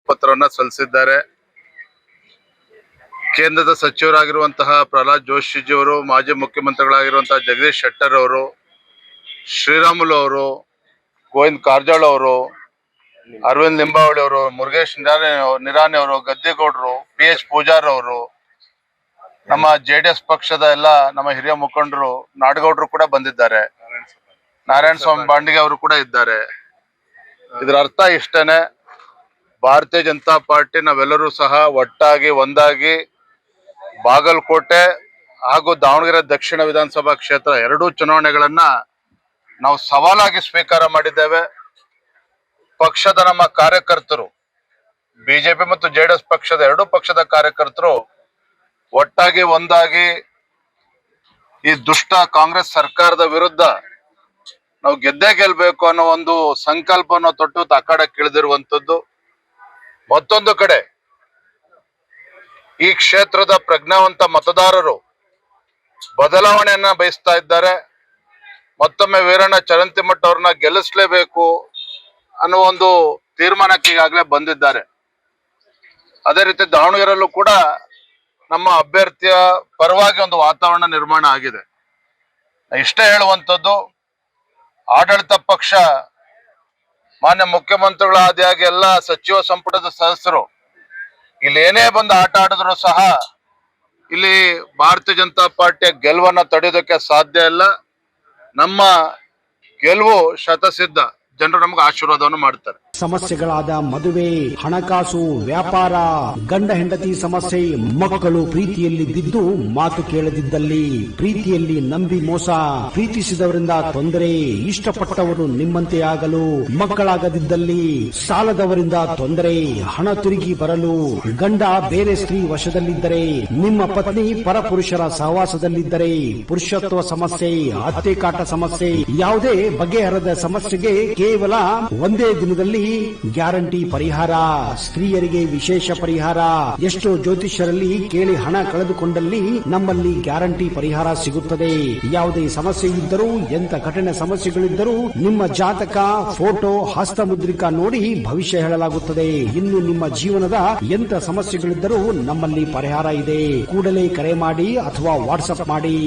ನಾಮಪತ್ರವನ್ನ ಸಲ್ಲಿಸಿದ್ದಾರೆ. ಕೇಂದ್ರದ ಸಚಿವರಾಗಿರುವಂತಹ ಪ್ರಹ್ಲಾದ್ ಜೋಶಿಜಿಯವರು, ಮಾಜಿ ಮುಖ್ಯಮಂತ್ರಿಗಳಾಗಿರುವಂತಹ ಜಗದೀಶ್ ಶೆಟ್ಟರ್ ಅವರು, ಶ್ರೀರಾಮುಲು ಅವರು, ಗೋವಿಂದ್ ಕಾರಜೋಳ ಅವರು, ಅರವಿಂದ್ ಲಿಂಬಾವಳಿ ಅವರು, ಮುರುಗೇಶ್ ನಿರಾಣಿ ಅವರು, ಗದ್ದಿಗೌಡರು, PH ಪೂಜಾರ್ ಅವರು, ನಮ್ಮ JDS ಪಕ್ಷದ ಎಲ್ಲ ನಮ್ಮ ಹಿರಿಯ ಮುಖಂಡರು, ನಾಡಗೌಡರು ಕೂಡ ಬಂದಿದ್ದಾರೆ. ನಾರಾಯಣ ಸ್ವಾಮಿ ಬಾಂಡಿಗೆ ಅವರು ಕೂಡ ಇದ್ದಾರೆ. ಇದರ ಅರ್ಥ ಇಷ್ಟೇನೆ, ಭಾರತೀಯ ಜನತಾ ಪಾರ್ಟಿ ನಾವೆಲ್ಲರೂ ಸಹ ಒಟ್ಟಾಗಿ ಒಂದಾಗಿ ಬಾಗಲಕೋಟೆ ಹಾಗೂ ದಾವಣಗೆರೆ ದಕ್ಷಿಣ ವಿಧಾನಸಭಾ ಕ್ಷೇತ್ರ ಎರಡೂ ಚುನಾವಣೆಗಳನ್ನ ನಾವು ಸವಾಲಾಗಿ ಸ್ವೀಕಾರ ಮಾಡಿದ್ದೇವೆ. ಪಕ್ಷದ ನಮ್ಮ ಕಾರ್ಯಕರ್ತರು, ಬಿಜೆಪಿ ಮತ್ತು JDS ಪಕ್ಷದ ಎರಡೂ ಪಕ್ಷದ ಕಾರ್ಯಕರ್ತರು ಒಟ್ಟಾಗಿ ಒಂದಾಗಿ ಈ ದುಷ್ಟ ಕಾಂಗ್ರೆಸ್ ಸರ್ಕಾರದ ವಿರುದ್ಧ ನಾವು ಗೆದ್ದೇ ಗೆಲ್ಬೇಕು ಅನ್ನೋ ಒಂದು ಸಂಕಲ್ಪವನ್ನು ತೊಟ್ಟು ಅಖಾಡಕ್ಕೆ ಇಳಿದಿರುವಂತದ್ದು. ಮತ್ತೊಂದು ಕಡೆ ಈ ಕ್ಷೇತ್ರದ ಪ್ರಜ್ಞಾವಂತ ಮತದಾರರು ಬದಲಾವಣೆಯನ್ನ ಬಯಸ್ತಾ ಇದ್ದಾರೆ. ಮತ್ತೊಮ್ಮೆ ವೀರಣ್ಣ ಚರಂತಿಮಠ ಅವ್ರನ್ನ ಗೆಲ್ಲಿಸಲೇಬೇಕು ಅನ್ನೋ ಒಂದು ತೀರ್ಮಾನಕ್ಕೆ ಈಗಾಗಲೇ ಬಂದಿದ್ದಾರೆ. ಅದೇ ರೀತಿ ದಾವಣಗೆರೆಯಲ್ಲೂ ಕೂಡ ನಮ್ಮ ಅಭ್ಯರ್ಥಿಯ ಪರವಾಗಿ ಒಂದು ವಾತಾವರಣ ನಿರ್ಮಾಣ ಆಗಿದೆ. ಇಷ್ಟೇ ಹೇಳುವಂಥದ್ದು, ಆಡಳಿತ ಪಕ್ಷ ಮಾನ್ಯ ಮುಖ್ಯಮಂತ್ರಿಗಳ ಆದಿಯಾಗಿ ಎಲ್ಲ ಸಚಿವ ಸಂಪುಟದ ಸದಸ್ಯರು ಇಲ್ಲಿ ಏನೇ ಬಂದು ಆಟ ಆಡಿದ್ರು ಸಹ ಇಲ್ಲಿ ಭಾರತೀಯ ಜನತಾ ಪಾರ್ಟಿಯ ಗೆಲುವನ್ನು ತಡೆಯೋದಕ್ಕೆ ಸಾಧ್ಯ ಇಲ್ಲ. ನಮ್ಮ ಗೆಲುವು ಶತಸಿದ್ಧ. ಜನರು ನಮ್ಗೆ ಆಶೀರ್ವಾದವನ್ನು ಮಾಡ್ತಾರೆ. ಸಮಸ್ಯೆಗಳಾದ ಮದುವೆ, ಹಣಕಾಸು, ವ್ಯಾಪಾರ, ಗಂಡ ಹೆಂಡತಿ ಸಮಸ್ಯೆ, ಮಕ್ಕಳು ಪ್ರೀತಿಯಲ್ಲಿ ಬಿದ್ದು ಮಾತು ಕೇಳದಿದ್ದಲ್ಲಿ, ಪ್ರೀತಿಯಲ್ಲಿ ನಂಬಿ ಮೋಸ, ಪ್ರೀತಿಸಿದವರಿಂದ ತೊಂದರೆ, ಇಷ್ಟಪಟ್ಟವರು ನಿಮ್ಮಂತೆ ಆಗಲು ಮಕ್ಕಳಾಗದಿದ್ದಲ್ಲಿ, ಸಾಲದವರಿಂದ ತೊಂದರೆ, ಹಣ ತಿರುಗಿ ಬರಲು, ಗಂಡ ಬೇರೆ ಸ್ತ್ರೀ ವಶದಲ್ಲಿದ್ದರೆ, ನಿಮ್ಮ ಪತ್ನಿ ಪರಪುರುಷರ ಸಹವಾಸದಲ್ಲಿದ್ದರೆ, ಪುರುಷತ್ವ ಸಮಸ್ಯೆ, ಅತ್ತೆ ಕಾಟ ಸಮಸ್ಯೆ, ಯಾವುದೇ ಬಗೆಹರದ ಸಮಸ್ಯೆಗೆ ಕೇವಲ ಒಂದೇ ದಿನದಲ್ಲಿ ಗ್ಯಾರಂಟಿ ಪರಿಹಾರ. ಸ್ತ್ರೀಯರಿಗೆ ವಿಶೇಷ ಪರಿಹಾರ. ಎಷ್ಟೋ ಜ್ಯೋತಿಷ್ಯರಲ್ಲಿ ಕೇಳಿ ಹಣ ಕಳೆದುಕೊಂಡಲ್ಲಿ ನಮ್ಮಲ್ಲಿ ಗ್ಯಾರಂಟಿ ಪರಿಹಾರ ಸಿಗುತ್ತದೆ. ಯಾವುದೇ ಸಮಸ್ಯೆ ಇದ್ದರೂ, ಎಂತ ಕಠಿಣ ಸಮಸ್ಯೆಗಳಿದ್ದರೂ ನಿಮ್ಮ ಜಾತಕ, ಫೋಟೋ, ಹಸ್ತಮುದ್ರಿಕಾ ನೋಡಿ ಭವಿಷ್ಯ ಹೇಳಲಾಗುತ್ತದೆ. ಇನ್ನು ನಿಮ್ಮ ಜೀವನದ ಎಂತ ಸಮಸ್ಯೆಗಳಿದ್ದರೂ ನಮ್ಮಲ್ಲಿ ಪರಿಹಾರ ಇದೆ. ಕೂಡಲೇ ಕರೆ ಮಾಡಿ ಅಥವಾ ವಾಟ್ಸ್ಆಪ್ ಮಾಡಿ.